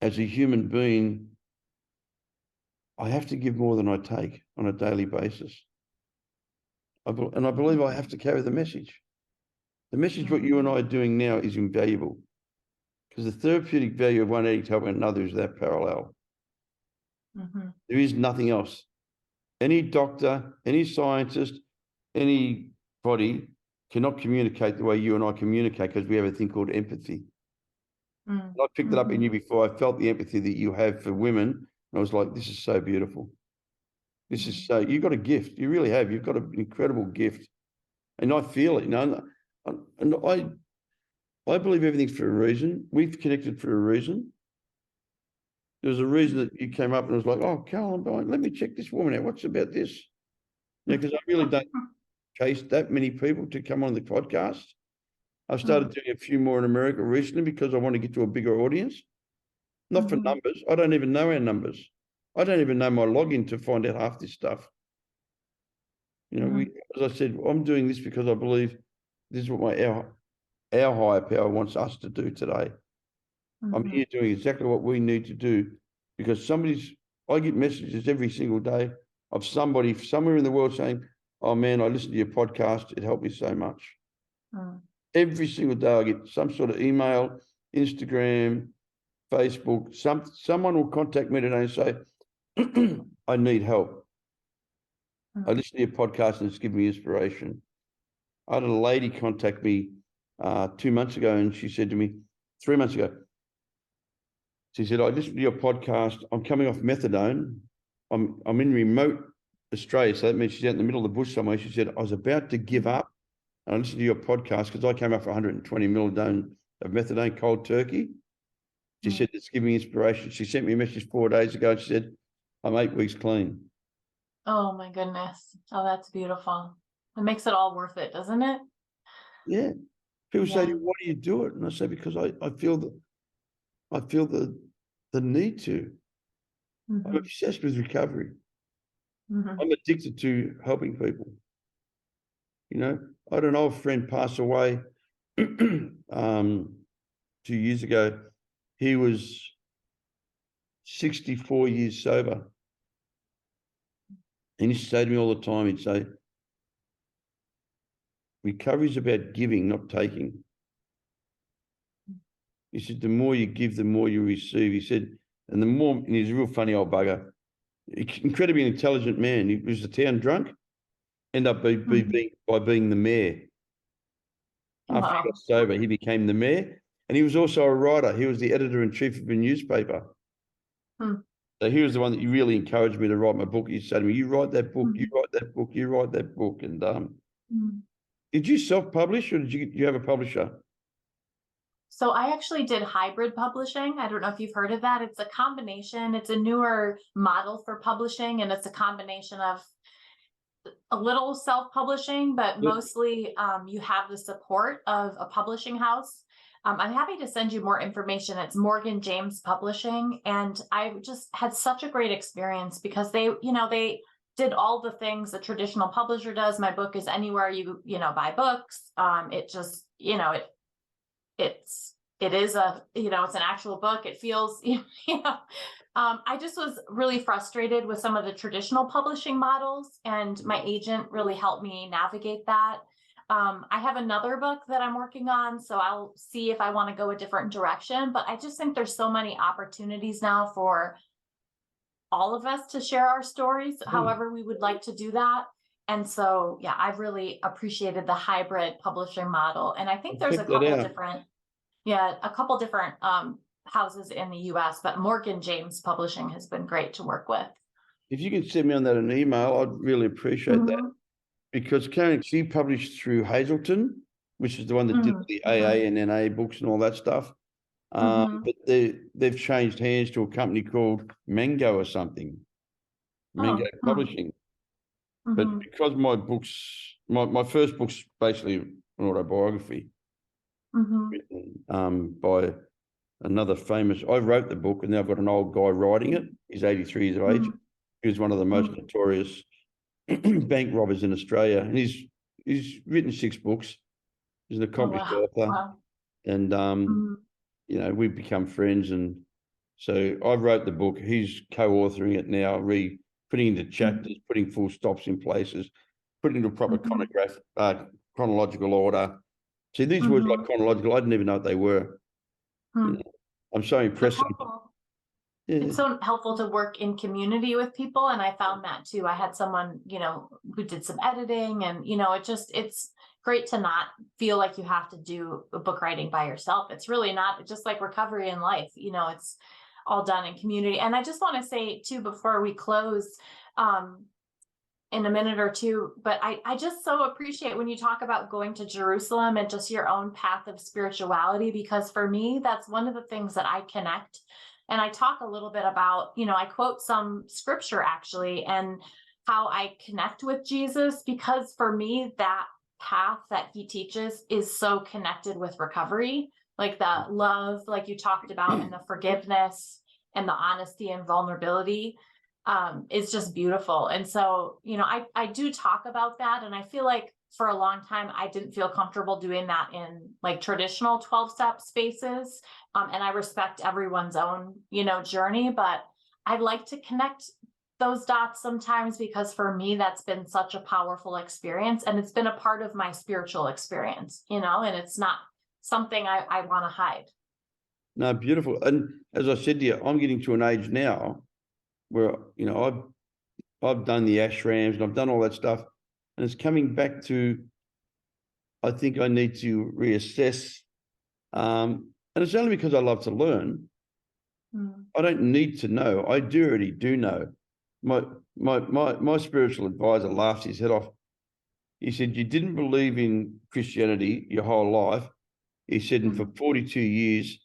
B: as a human being, I have to give more than I take on a daily basis. And I believe I have to carry the message. The message what you and I are doing now is invaluable, because the therapeutic value of one addict helping another is that parallel. There is nothing else. Any doctor, any scientist, anybody cannot communicate the way you and I communicate, because we have a thing called empathy. I picked it up in you before. I felt the empathy that you have for women. And I was like, this is so beautiful. This is so, you've got a gift. You really have. You've got an incredible gift. And I feel it, and I believe everything's for a reason. We've connected for a reason. There's a reason that you came up and was like, oh, Carol, let me check this woman out. What's about this? Because I really don't chase that many people to come on the podcast. I've started doing a few more in America recently because I want to get to a bigger audience. Not for numbers. I don't even know our numbers. I don't even know my login to find out half this stuff. As I said, I'm doing this because I believe this is what our higher power wants us to do today. I'm here doing exactly what we need to do, because I get messages every single day of somebody somewhere in the world saying, oh man, I listened to your podcast. It helped me so much. Every single day I get some sort of email, Instagram, Facebook. Someone will contact me today and say, I need help. I listened to your podcast and it's given me inspiration. I had a lady contact me 2 months ago, and she said to me, 3 months ago, she said, I listened to your podcast. I'm coming off methadone. I'm in remote Australia, so that means she's out in the middle of the bush somewhere. She said, I was about to give up, and I listened to your podcast because I came off 120 milligrams of methadone cold turkey. She said, it's giving me inspiration. She sent me a message 4 days ago, and she said, I'm 8 weeks clean.
C: Oh my goodness. Oh, that's beautiful. It makes it all worth it, doesn't it?
B: Yeah. People say to me, why do you do it? And I say, because I feel the need to. I'm obsessed with recovery. I'm addicted to helping people. I had an old friend pass away 2 years ago. He was 64 years sober. And he used to say to me all the time, he'd say, recovery is about giving, not taking. He said, the more you give, the more you receive. He said, and he's a real funny old bugger, incredibly intelligent man. He was a town drunk, ended up by being the mayor. After he got sober, he became the mayor. And he was also a writer. He was the editor-in-chief of a newspaper. So he was the one that really encouraged me to write my book. He said to me, you write that book, you write that book, you write that book. And did you self-publish, or did you have a publisher?
C: So I actually did hybrid publishing. I don't know if you've heard of that. It's a combination. It's a newer model for publishing, and it's a combination of a little self-publishing, but
B: Yep.
C: mostly you have the support of a publishing house. I'm happy to send you more information. It's Morgan James Publishing, and I just had such a great experience because they did all the things a traditional publisher does. My book is anywhere you buy books. It just it is it's an actual book. It feels I just was really frustrated with some of the traditional publishing models, and my agent really helped me navigate that. I have another book that I'm working on, so I'll see if I want to go a different direction. But I just think there's so many opportunities now for all of us to share our stories, however we would like to do that. And so, yeah, I've really appreciated the hybrid publishing model. And I think there's a
B: Check that
C: couple different houses in the US, but Morgan James Publishing has been great to work with.
B: If you can send me on that an email, I'd really appreciate that.
C: Mhm.
B: Because Karen, she published through Hazelton, which is the one that did the AA and NA books and all that stuff. But they've changed hands to a company called Mango or something. Mango Publishing. But because my books, my first book's basically an autobiography written by another famous, I wrote the book and now I've got an old guy writing it. He's 83 years of age. He was one of the most notorious bank robbers in Australia. And he's written 6 books. He's an accomplished author.
C: Wow.
B: And, we've become friends. And so I wrote the book. He's co-authoring it now, putting into chapters, putting full stops in places, putting into proper chronological order. See, these words like chronological, I didn't even know what they were. I'm so impressed.
C: It's so helpful to work in community with people. And I found that too. I had someone, who did some editing, and, it's great to not feel like you have to do book writing by yourself. It's really not. It's just like recovery in life. It's all done in community. And I just want to say too, before we close, in a minute or two, but I just so appreciate when you talk about going to Jerusalem and just your own path of spirituality, because for me, that's one of the things that I connect. And I talk a little bit about, I quote some scripture actually, and how I connect with Jesus, because for me, that path that he teaches is so connected with recovery, like the love, like you talked about, and the forgiveness and the honesty and vulnerability. Is just beautiful. And so, I do talk about that. And I feel like for a long time, I didn't feel comfortable doing that in like traditional 12-step spaces. And I respect everyone's own, journey, but I'd like to connect those dots sometimes, because for me, that's been such a powerful experience. And it's been a part of my spiritual experience, and it's not something I want to hide.
B: No, beautiful. And as I said to you, I'm getting to an age now where, I've done the ashrams and I've done all that stuff, and it's coming back to, I think I need to reassess. And it's only because I love to learn. I don't need to know. I already do know. My spiritual advisor laughed his head off. He said, "You didn't believe in Christianity your whole life." He said, "And for 42 years,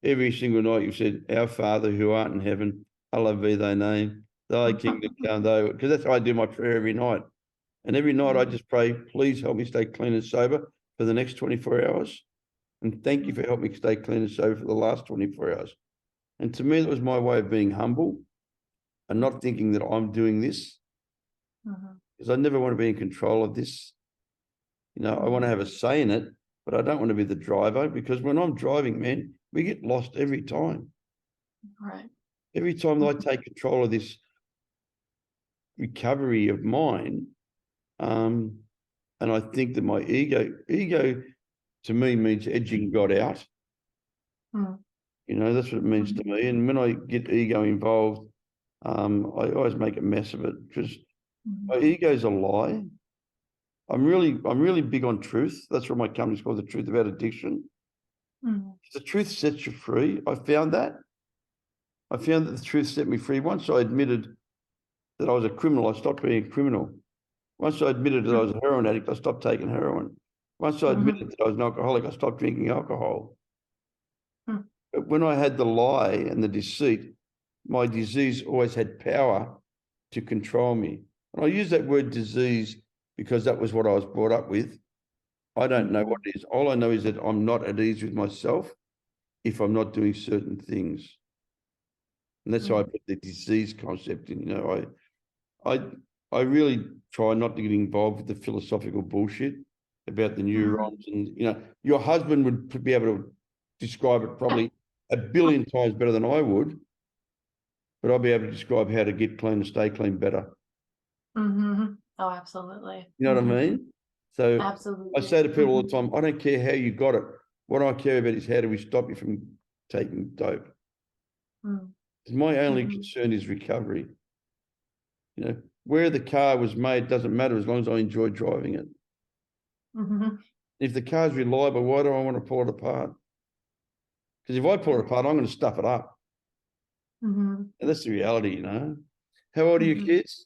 B: every single night you said, 'Our Father who art in heaven, hallowed be thy name, thy kingdom come,' because that's how I do my prayer every night. And every night I just pray, 'Please help me stay clean and sober for the next 24 hours. And thank you for helping me stay clean and sober for the last 24 hours. And to me, that was my way of being humble and not thinking that I'm doing this, because I never want to be in control of this. I want to have a say in it, but I don't want to be the driver, because when I'm driving, man, we get lost every time.
C: Right.
B: Every time that I take control of this recovery of mine, and I think that my ego to me means edging God out. That's what it means to me. And when I get ego involved, I always make a mess of it, because my ego's a lie. I'm really big on truth. That's what my company's called, The Truth About Addiction. The truth sets you free. I found that the truth set me free. Once I admitted that I was a criminal, I stopped being a criminal. Once I admitted that I was a heroin addict, I stopped taking heroin. Once I admitted that I was an alcoholic, I stopped drinking alcohol. But when I had the lie and the deceit, my disease always had power to control me. And I use that word disease because that was what I was brought up with. I don't know what it is. All I know is that I'm not at ease with myself if I'm not doing certain things. And that's why I put the disease concept in. You know, I really try not to get involved with the philosophical bullshit about the neurons. And, you know, your husband would be able to describe it probably a billion times better than I would, but I'll be able to describe how to get clean and stay clean better.
C: Oh, absolutely.
B: You know what I mean? So
C: Absolutely.
B: I say to people all the time, I don't care how you got it. What I care about is how do we stop you from taking dope? My only concern is recovery. You know, where the car was made doesn't matter as long as I enjoy driving it. If the car's reliable, why do I want to pull it apart? Because if I pull it apart, I'm going to stuff it up. And that's the reality, you know. How old are your kids?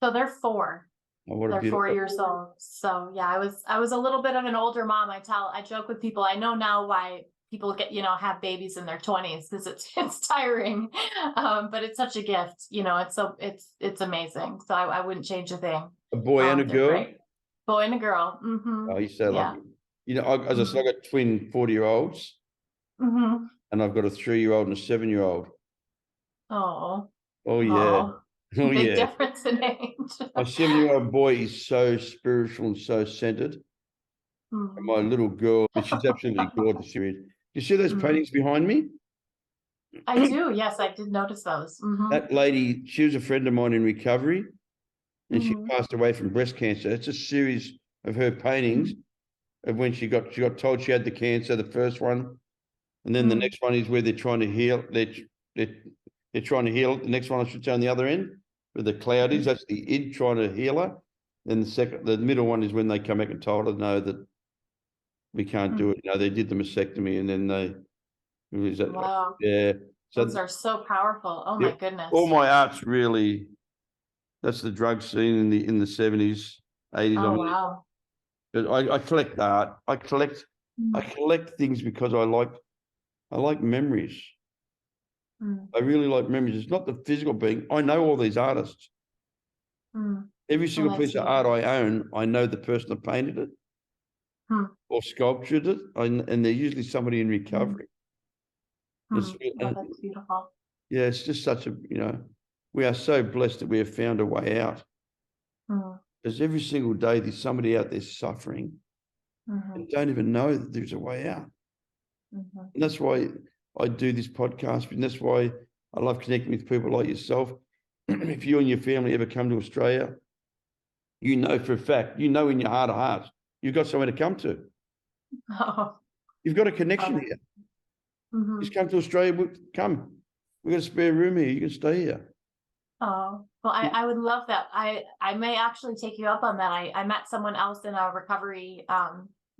C: So they're 4.
B: Oh,
C: they're 4 years old. So yeah, I was a little bit of an older mom. I joke with people. I know now why people get, you know, have babies in their 20s, because it's tiring. But it's such a gift, you know. It's amazing. So I wouldn't change a thing.
B: A boy and a girl?
C: Great. Boy and a girl.
B: Oh, you're so lucky. You know, as I said, I got twin 40-year-olds, and I've got a 3-year-old and a 7-year-old.
C: Oh.
B: Oh yeah. Oh
C: Big
B: yeah.
C: difference in age.
B: My 7-year-old boy is so spiritual and so centered. And my little girl, she's absolutely gorgeous. You see those paintings behind me?
C: I do. Yes, I did notice those.
B: That lady, she was a friend of mine in recovery, and she passed away from breast cancer. It's a series of her paintings of when she got told she had the cancer, the first one, and then the next one is where they're trying to heal. They're trying to heal. The next one I should say on the other end, where the cloud is. That's the id trying to heal her. Then the middle one is when they come back and told her no, that we can't do it. You know, they did the mastectomy, and then
C: Wow.
B: yeah. So
C: those are so powerful. Oh my goodness.
B: All my art's really, that's the drug scene in the 70s, 80s.
C: Oh wow.
B: But I collect art. I collect things because I like memories. I really like memories. It's not the physical being. I know all these artists. Every single piece of art I own, I know the person that painted it or sculptured it, and they're usually somebody in recovery.
C: That's beautiful.
B: Yeah, it's just such a, you know, we are so blessed that we have found a way out. Because every single day there's somebody out there suffering and don't even know that there's a way out. And that's why I do this podcast, and that's why I love connecting with people like yourself. If you and your family ever come to Australia, you know for a fact, you know in your heart of hearts, you've got somewhere to come to. You've got a connection here. Just come to Australia, come. We've got a spare room here, you can stay here.
C: Oh, well, I would love that. I may actually take you up on that. I met someone else in a recovery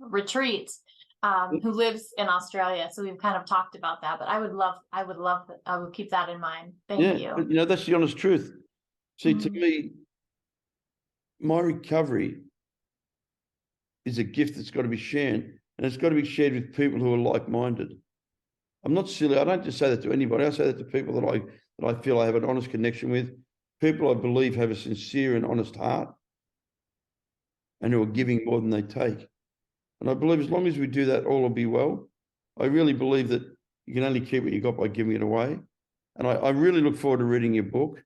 C: retreat who lives in Australia. So we've kind of talked about that, but I would keep that in mind. Thank you.
B: But, you know, that's the honest truth. See, to me, my recovery is a gift that's got to be shared, and it's got to be shared with people who are like-minded. I'm not silly. I don't just say that to anybody. I say that to people that I feel I have an honest connection with, people I believe have a sincere and honest heart, and who are giving more than they take. And I believe as long as we do that, all will be well. I really believe that you can only keep what you got by giving it away. And I really look forward to reading your book.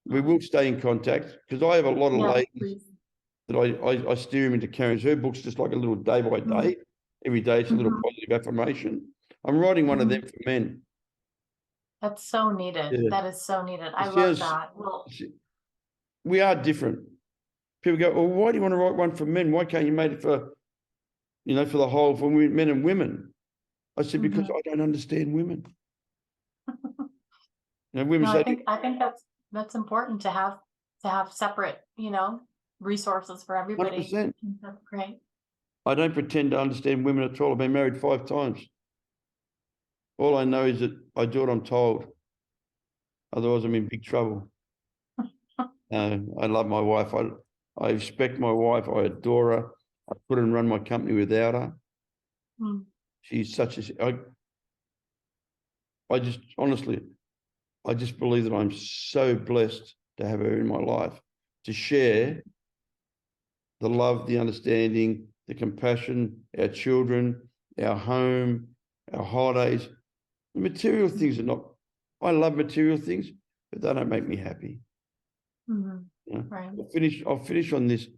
B: We will stay in contact, because I have a lot of ladies that I steer them into carrying. Her book's just like a little day by day. Every day it's a little positive affirmation. I'm writing one of them for men.
C: That's so needed.
B: Yeah.
C: That is so needed. I love that. Well,
B: we are different. People go, well, why do you want to write one for men? Why can't you make it for, you know, for the whole, for men and women? I said, because I don't understand women. You know, women
C: no,
B: say,
C: I think that's important to have separate, you know, resources for everybody.
B: 100%.
C: That's great.
B: I don't pretend to understand women at all. I've been married 5 times. All I know is that I do what I'm told. Otherwise, I'm in big trouble. I love my wife. I respect my wife. I adore her. I couldn't run my company without her. She's such a... I just, honestly, I just believe that I'm so blessed to have her in my life, to share the love, the understanding, the compassion, our children, our home, our holidays. The material things are not, I love material things, but they don't make me happy.
C: Mhm.
B: You know?
C: Right.
B: I'll finish on this.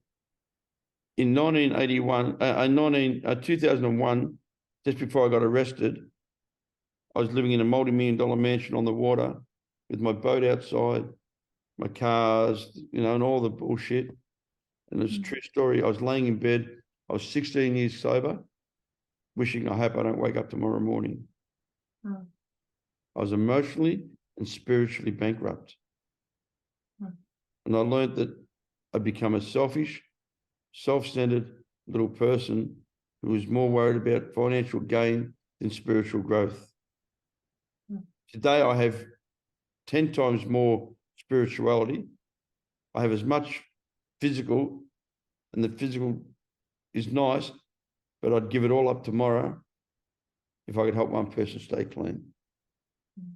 B: In 2001, just before I got arrested, I was living in a multi-million-dollar mansion on the water with my boat outside, my cars, you know, and all the bullshit. And it's a true story. I was laying in bed. I was 16 years sober, wishing I hope I don't wake up tomorrow morning.
C: Mm.
B: I was emotionally and spiritually bankrupt.
C: Mm.
B: And I learned that I'd become a selfish, self-centered little person who was more worried about financial gain than spiritual growth.
C: Mm.
B: Today, I have 10 times more spirituality. I have as much physical, and the physical is nice, but I'd give it all up tomorrow if I could help one person stay clean.
C: Mm.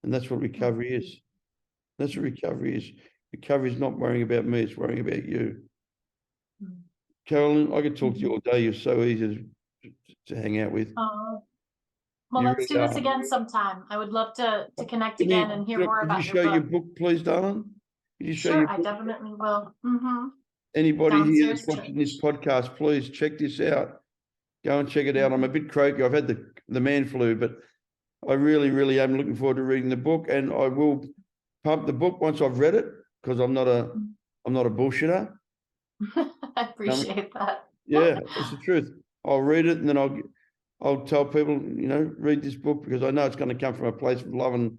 B: And that's what recovery is. That's what recovery is. Recovery is not worrying about me, it's worrying about you.
C: Mm.
B: Carolyn, I could talk to you all day. You're so easy to hang out with.
C: Oh, well,
B: You
C: let's do
B: really
C: this
B: are.
C: again sometime. I would love to connect
B: Can
C: again and hear more
B: could you
C: about
B: show
C: your
B: your
C: book.
B: book, please, darling? Could you show
C: Sure,
B: your
C: I
B: book?
C: definitely will. Mm-hmm.
B: Anybody here that's
C: Downstairs
B: watching this
C: church.
B: podcast, please check this out. Go and check it out. I'm a bit croaky. I've had the man flu, but I really, really am looking forward to reading the book, and I will pump the book once I've read it, because I'm not a bullshitter.
C: I appreciate that.
B: Yeah, it's the truth. I'll read it, and then I'll tell people, you know, read this book, because I know it's going to come from a place of love and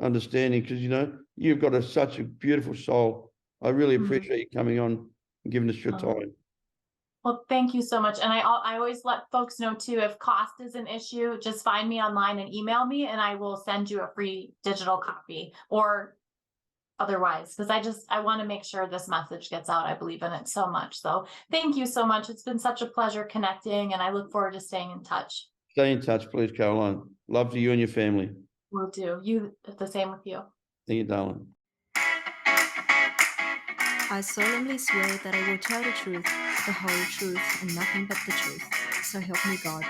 B: understanding, because, you know, you've got such a beautiful soul. I really appreciate you coming on and giving us your time.
C: Well, thank you so much. And I always let folks know too, if cost is an issue, just find me online and email me and I will send you a free digital copy or otherwise, because I want to make sure this message gets out. I believe in it so much. So thank you so much. It's been such a pleasure connecting and I look forward to staying in touch.
B: Stay in touch, please, Caroline. Love to you and your family.
C: Will do. You the same with you.
B: Thank you, darling.
A: I solemnly swear that I will tell the truth, the whole truth, and nothing but the truth. So help me God.